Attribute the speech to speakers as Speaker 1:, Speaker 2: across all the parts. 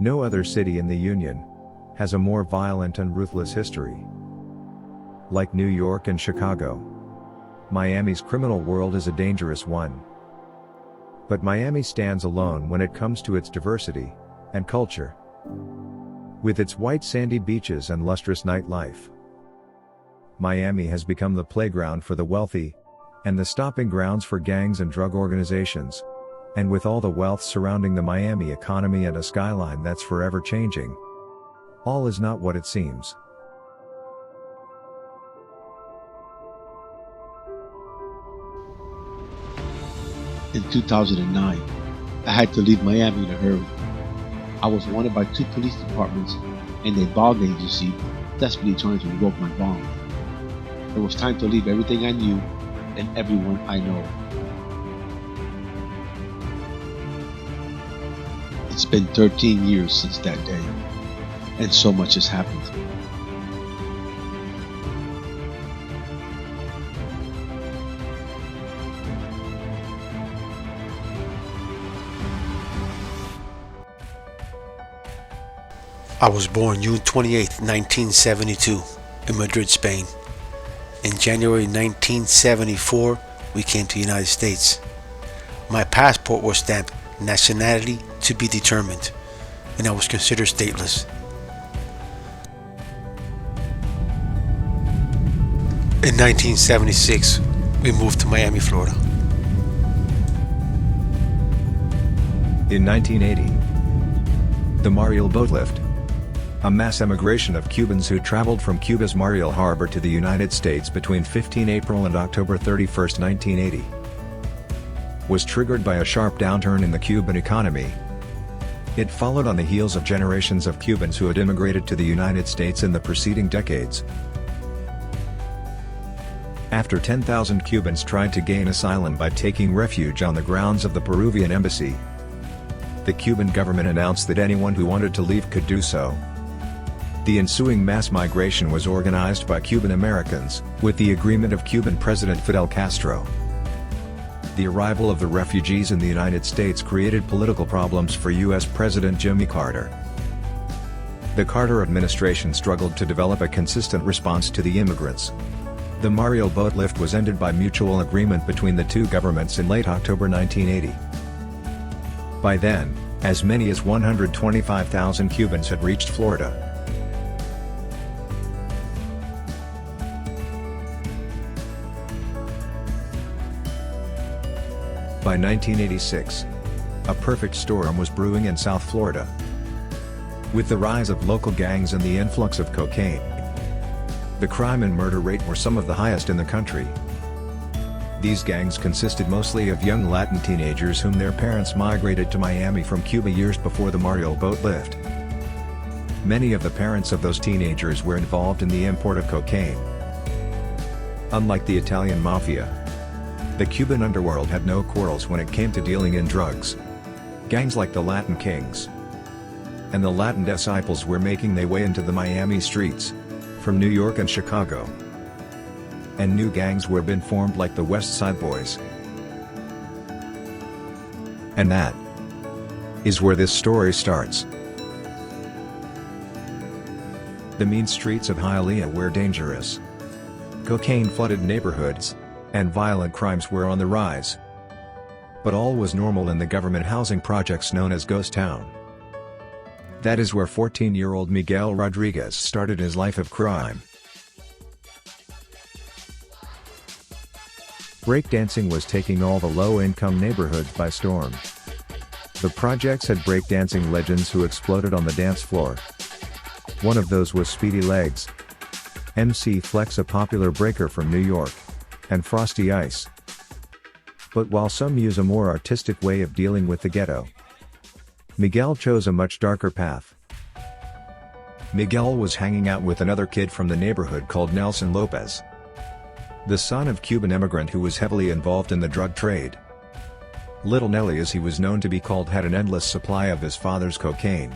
Speaker 1: No other city in the Union has a more violent and ruthless history. Like New York and Chicago, Miami's criminal world is a dangerous one. But Miami stands alone when it comes to its diversity and culture. With its white sandy beaches and lustrous nightlife, Miami has become the playground for the wealthy and the stomping grounds for gangs and drug organizations. And with all the wealth surrounding the Miami economy and a skyline that's forever changing, all is not what it seems.
Speaker 2: In 2009, I had to leave Miami in a hurry. I was wanted by 2 police departments and a bond agency desperately trying to revoke my bond. It was time to leave everything I knew and everyone I know. It's been 13 years since that day, and so much has happened. I was born June 28, 1972, in Madrid, Spain. In January 1974, we came to the United States. My passport was stamped nationality to be determined, and I was considered stateless. In 1976, we moved to Miami, Florida.
Speaker 1: In 1980, the Mariel boat lift, a mass emigration of Cubans who traveled from Cuba's Mariel Harbor to the United States between 15 April and October 31, 1980, was triggered by a sharp downturn in the Cuban economy. It followed on the heels of generations of Cubans who had immigrated to the United States in the preceding decades. After 10,000 Cubans tried to gain asylum by taking refuge on the grounds of the Peruvian embassy, the Cuban government announced that anyone who wanted to leave could do so. The ensuing mass migration was organized by Cuban Americans, with the agreement of Cuban President Fidel Castro. The arrival of the refugees in the United States created political problems for U.S. President Jimmy Carter. The Carter administration struggled to develop a consistent response to the immigrants. The Mariel boat lift was ended by mutual agreement between the two governments in late October 1980. By then, as many as 125,000 Cubans had reached Florida. By 1986, a perfect storm was brewing in South Florida. With the rise of local gangs and the influx of cocaine, the crime and murder rate were some of the highest in the country. These gangs consisted mostly of young Latin teenagers whom their parents migrated to Miami from Cuba years before the Mariel boat lift. Many of the parents of those teenagers were involved in the import of cocaine. Unlike the Italian mafia, the Cuban underworld had no quarrels when it came to dealing in drugs. Gangs like the Latin Kings and the Latin Disciples were making their way into the Miami streets from New York and Chicago. And new gangs were being formed like the West Side Boys. And that is where this story starts. The mean streets of Hialeah were dangerous. Cocaine-flooded neighborhoods and violent crimes were on the rise. But all was normal in the government housing projects known as Ghost Town. That is where 14-year-old Miguel Rodriguez started his life of crime. Breakdancing was taking all the low-income neighborhoods by storm. The projects had breakdancing legends who exploded on the dance floor. One of those was Speedy Legs, MC Flex, a popular breaker from New York, and Frosty Ice. But while some use a more artistic way of dealing with the ghetto, Miguel chose a much darker path. Miguel was hanging out with another kid from the neighborhood called Nelson Lopez, the son of Cuban immigrant who was heavily involved in the drug trade. Little Nelly, as he was known to be called, had an endless supply of his father's cocaine.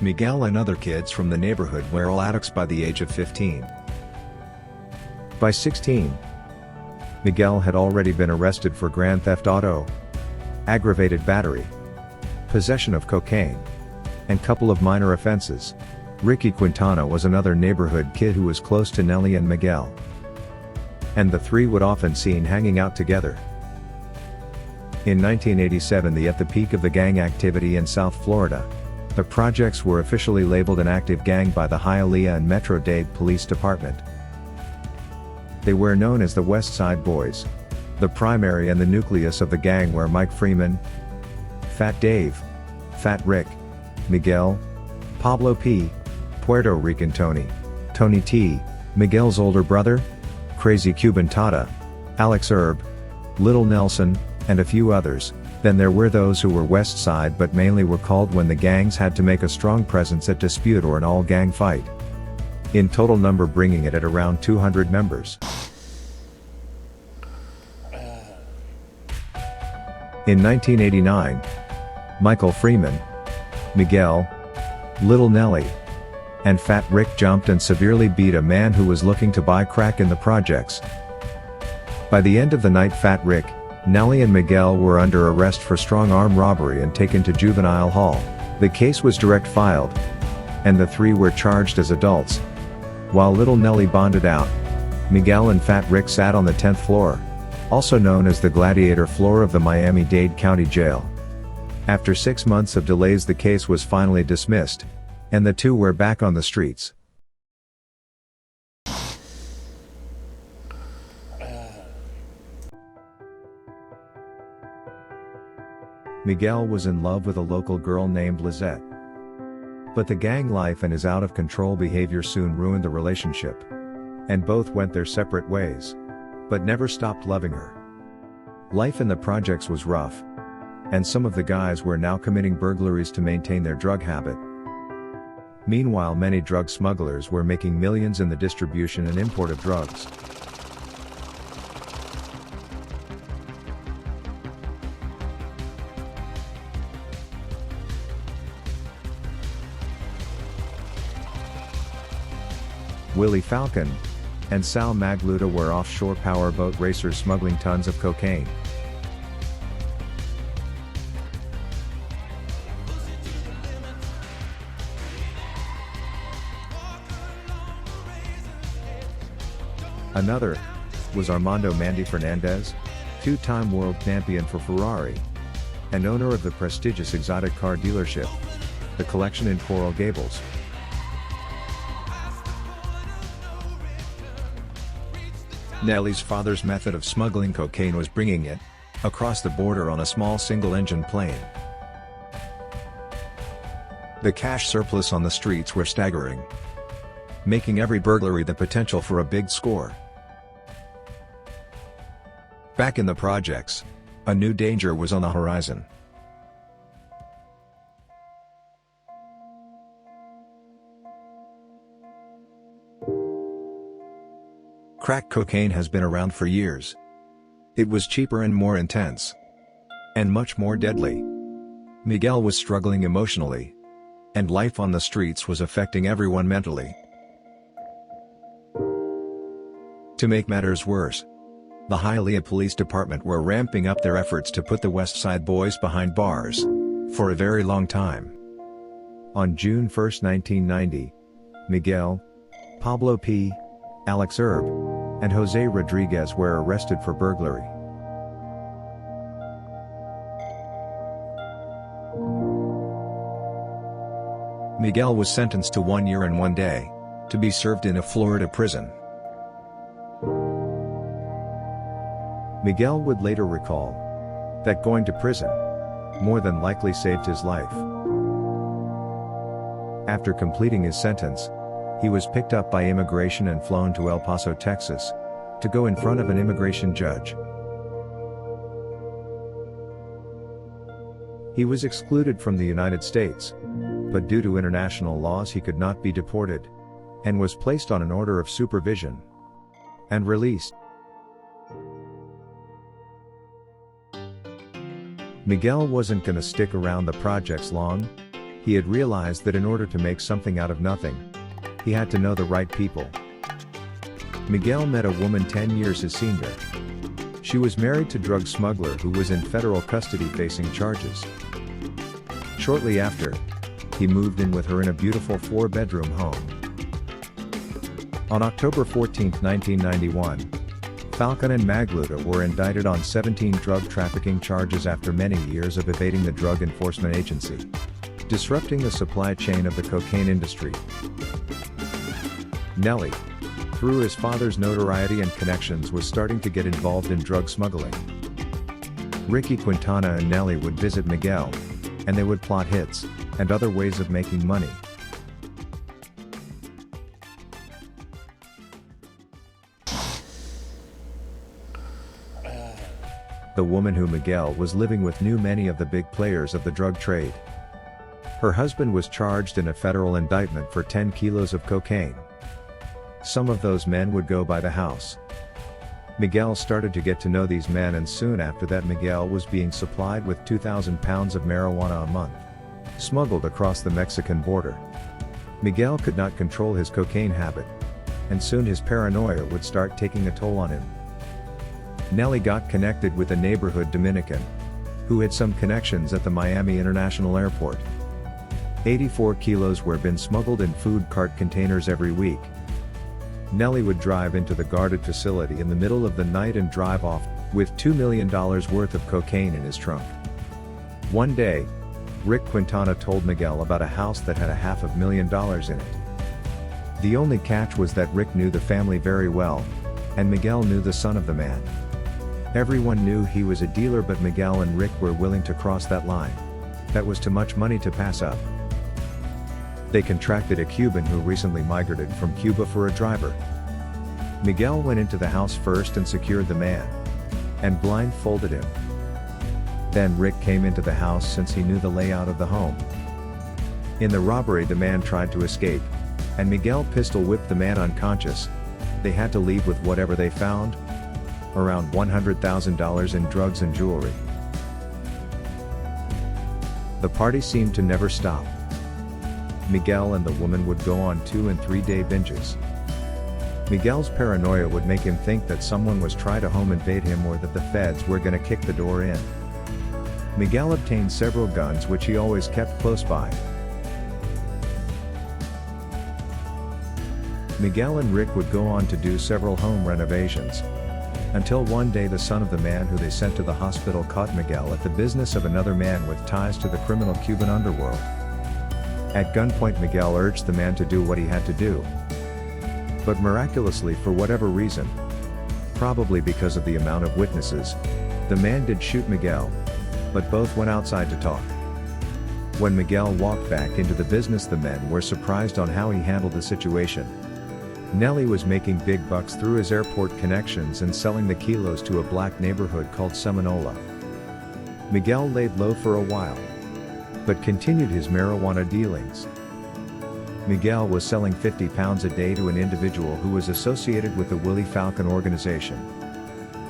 Speaker 1: Miguel and other kids from the neighborhood were all addicts by the age of 15. By 16, Miguel had already been arrested for grand theft auto, aggravated battery, possession of cocaine, and couple of minor offenses. Ricky Quintana was another neighborhood kid who was close to Nelly and Miguel, and the three would often seen hanging out together. In 1987, at the peak of the gang activity in South Florida, the projects were officially labeled an active gang by the Hialeah and Metro-Dade Police Department. They were known as the West Side Boys. The primary and the nucleus of the gang were Mike Freeman, Fat Dave, Fat Rick, Miguel, Pablo P., Puerto Rican Tony, Tony T., Miguel's older brother, Crazy Cuban Tata, Alex Herb, Little Nelson, and a few others. Then there were those who were West Side but mainly were called when the gangs had to make a strong presence at dispute or an all-gang fight. In total number bringing it at around 200 members. In 1989, Michael Freeman, Miguel, Little Nelly, and Fat Rick jumped and severely beat a man who was looking to buy crack in the projects. By the end of the night, Fat Rick, Nelly and Miguel were under arrest for strong-arm robbery and taken to juvenile hall. The case was direct filed, and the three were charged as adults. While Little Nelly bonded out, Miguel and Fat Rick sat on the 10th floor, also known as the Gladiator floor of the Miami-Dade County Jail. After 6 months of delays, the case was finally dismissed, and the two were back on the streets. Miguel was in love with a local girl named Lizette. But the gang life and his out-of-control behavior soon ruined the relationship, and both went their separate ways, but never stopped loving her. Life in the projects was rough, and some of the guys were now committing burglaries to maintain their drug habit. Meanwhile, many drug smugglers were making millions in the distribution and import of drugs. Willie Falcon and Sal Magluta were offshore powerboat racers smuggling tons of cocaine. Another was Armando Mandy Fernandez, two-time world champion for Ferrari, and owner of the prestigious exotic car dealership, The Collection in Coral Gables. Nelly's father's method of smuggling cocaine was bringing it across the border on a small single-engine plane. The cash surplus on the streets were staggering, making every burglary the potential for a big score. Back in the projects, a new danger was on the horizon. Crack cocaine has been around for years. It was cheaper and more intense, and much more deadly. Miguel was struggling emotionally, and life on the streets was affecting everyone mentally. To make matters worse, the Hialeah Police Department were ramping up their efforts to put the West Side Boys behind bars for a very long time. On June 1, 1990, Miguel, Pablo P., Alex Herb, and Jose Rodriguez were arrested for burglary. Miguel was sentenced to 1 year and 1 day, to be served in a Florida prison. Miguel would later recall that going to prison more than likely saved his life. After completing his sentence, he was picked up by immigration and flown to El Paso, Texas, to go in front of an immigration judge. He was excluded from the United States, but due to international laws he could not be deported, and was placed on an order of supervision and released. Miguel wasn't gonna stick around the projects long. He had realized that in order to make something out of nothing, he had to know the right people. Miguel met a woman 10 years his senior. She was married to drug smuggler who was in federal custody facing charges. Shortly after, he moved in with her in a beautiful 4-bedroom home. On October 14, 1991, Falcon and Magluta were indicted on 17 drug trafficking charges after many years of evading the Drug Enforcement Agency, disrupting the supply chain of the cocaine industry. Nelly, through his father's notoriety and connections, was starting to get involved in drug smuggling. Ricky Quintana and Nelly would visit Miguel, and they would plot hits and other ways of making money. The woman who Miguel was living with knew many of the big players of the drug trade. Her husband was charged in a federal indictment for 10 kilos of cocaine. Some of those men would go by the house. Miguel started to get to know these men, and soon after that Miguel was being supplied with 2,000 pounds of marijuana a month, smuggled across the Mexican border. Miguel could not control his cocaine habit, and soon his paranoia would start taking a toll on him. Nelly got connected with a neighborhood Dominican, who had some connections at the Miami International Airport. 84 kilos were being smuggled in food cart containers every week. Nelly would drive into the guarded facility in the middle of the night and drive off with $2 million worth of cocaine in his trunk. One day, Rick Quintana told Miguel about a house that had $500,000 in it. The only catch was that Rick knew the family very well, and Miguel knew the son of the man. Everyone knew he was a dealer, but Miguel and Rick were willing to cross that line. That was too much money to pass up. They contracted a Cuban who recently migrated from Cuba for a driver. Miguel went into the house first and secured the man, and blindfolded him. Then Rick came into the house since he knew the layout of the home. In the robbery, the man tried to escape, and Miguel pistol whipped the man unconscious. They had to leave with whatever they found, around $100,000 in drugs and jewelry. The party seemed to never stop. Miguel and the woman would go on 2- and 3-day binges. Miguel's paranoia would make him think that someone was trying to home invade him, or that the feds were gonna kick the door in. Miguel obtained several guns which he always kept close by. Miguel and Rick would go on to do several home renovations, until one day the son of the man who they sent to the hospital caught Miguel at the business of another man with ties to the criminal Cuban underworld. At gunpoint, Miguel urged the man to do what he had to do. But miraculously, for whatever reason, probably because of the amount of witnesses, the man did shoot Miguel, but both went outside to talk. When Miguel walked back into the business, the men were surprised on how he handled the situation. Nelly was making big bucks through his airport connections and selling the kilos to a black neighborhood called Seminola. Miguel laid low for a while, but continued his marijuana dealings. Miguel was selling 50 pounds a day to an individual who was associated with the Willie Falcon organization.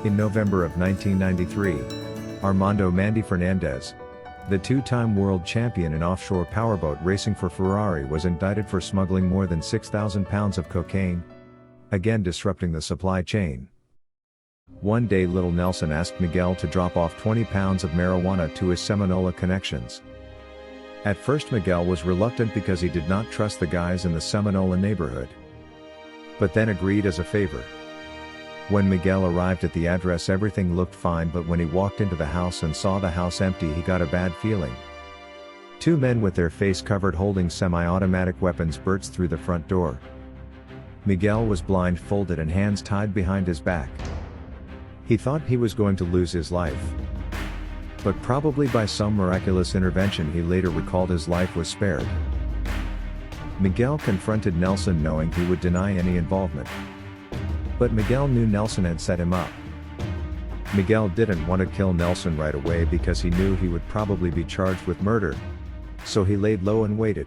Speaker 1: In November of 1993, Armando "Mandy" Fernandez, the 2-time world champion in offshore powerboat racing for Ferrari, was indicted for smuggling more than 6,000 pounds of cocaine, again disrupting the supply chain. One day Little Nelson asked Miguel to drop off 20 pounds of marijuana to his Seminola connections. At first Miguel was reluctant because he did not trust the guys in the Seminola neighborhood, but then agreed as a favor. When Miguel arrived at the address, everything looked fine, but when he walked into the house and saw the house empty, he got a bad feeling. 2 men with their face covered holding semi-automatic weapons burst through the front door. Miguel was blindfolded and hands tied behind his back. He thought he was going to lose his life, but probably by some miraculous intervention he later recalled his life was spared. Miguel confronted Nelson knowing he would deny any involvement, but Miguel knew Nelson had set him up. Miguel didn't want to kill Nelson right away because he knew he would probably be charged with murder, so he laid low and waited.